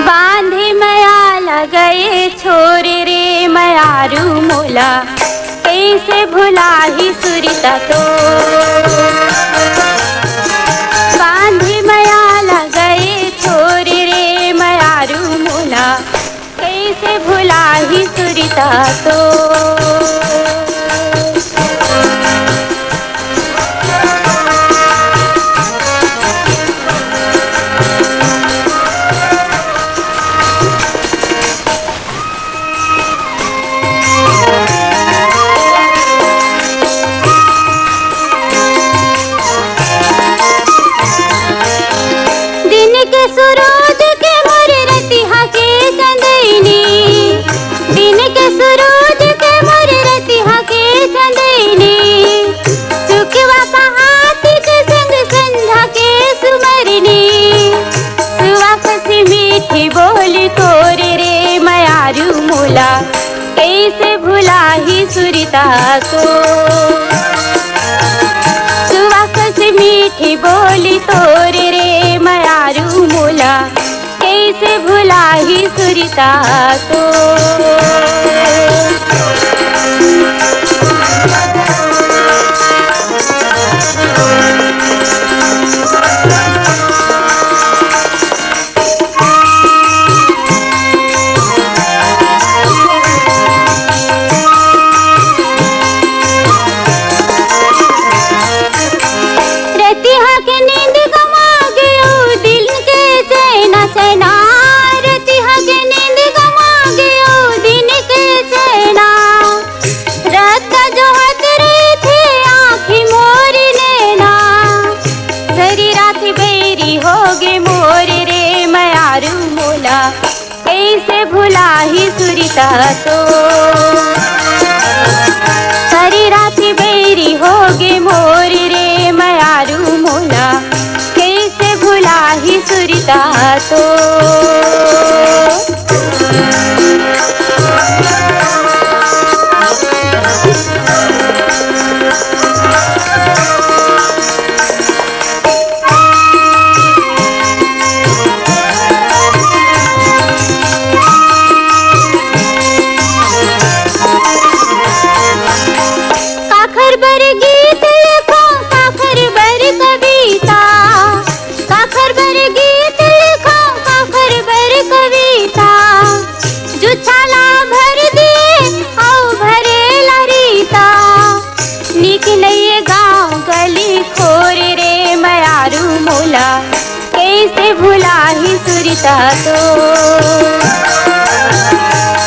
बांधे मया लगए छोरे रे मयारू मोला, कैसे भुला ही सुरता तो। बांधे मया लगए छोरे रे मयारू मोला, कैसे भुला ही सुरता तो। सूरज के मोर रतिहा के चंदैनी, दिन के सूरज के मोर रतिहा के चंदैनी, सुखवा पहाती के संग संध्या के सुमरनी, सुवा कसी मीठी बोली तोरे रे मयारू मोला, कैसे भुला ही सुरता को। सुवा कसी मीठी बोली तोरे रे मयारू मोला, कैसे भुला ही सुरता को। रतिहा के नींद गमा गयो दिल के चैना चैना, रतिहा के नींद गमा गयो दिन के चैना, रात का जो हंस रहे थे आँखें मोरी नैना, सारी रात बेरी हो गे मोर रे मयारू मोला, कैसे भुला ही सुरता तो। सारी रात बेरी हो गे मोर रे मयारू मोला, कैसे भुला ही सुरता तो। काखर बर गीत लिखो काखर बर कविता, काखर बर गीत लिखो काखर बर कविता, जुछाला भर दिए औ भरे लरीता, निकले गाँव गली खोर रे मयारू मोला, कैसे भुला ही सुरता तो।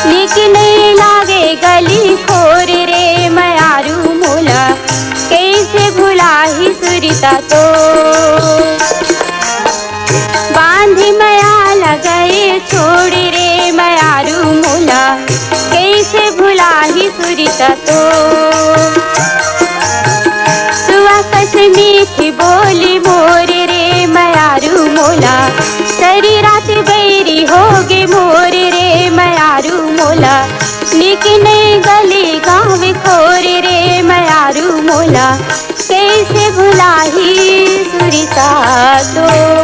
निकले लागे गली खोर रे मयारू मोला, कैसे भुला ही सुरता तो। बांधे मया लगए छोड़ रे मयारू मोला, कैसे भुला ही सुरता तो। सुआ कस मीठी बोली मोर रे मयारू मोला, सारी रात बैरी हो गे मोर रे मयारू मोला, निकले गली गाँव खोर रे मयारू मोला, कैसे भुला ही सुरता तो।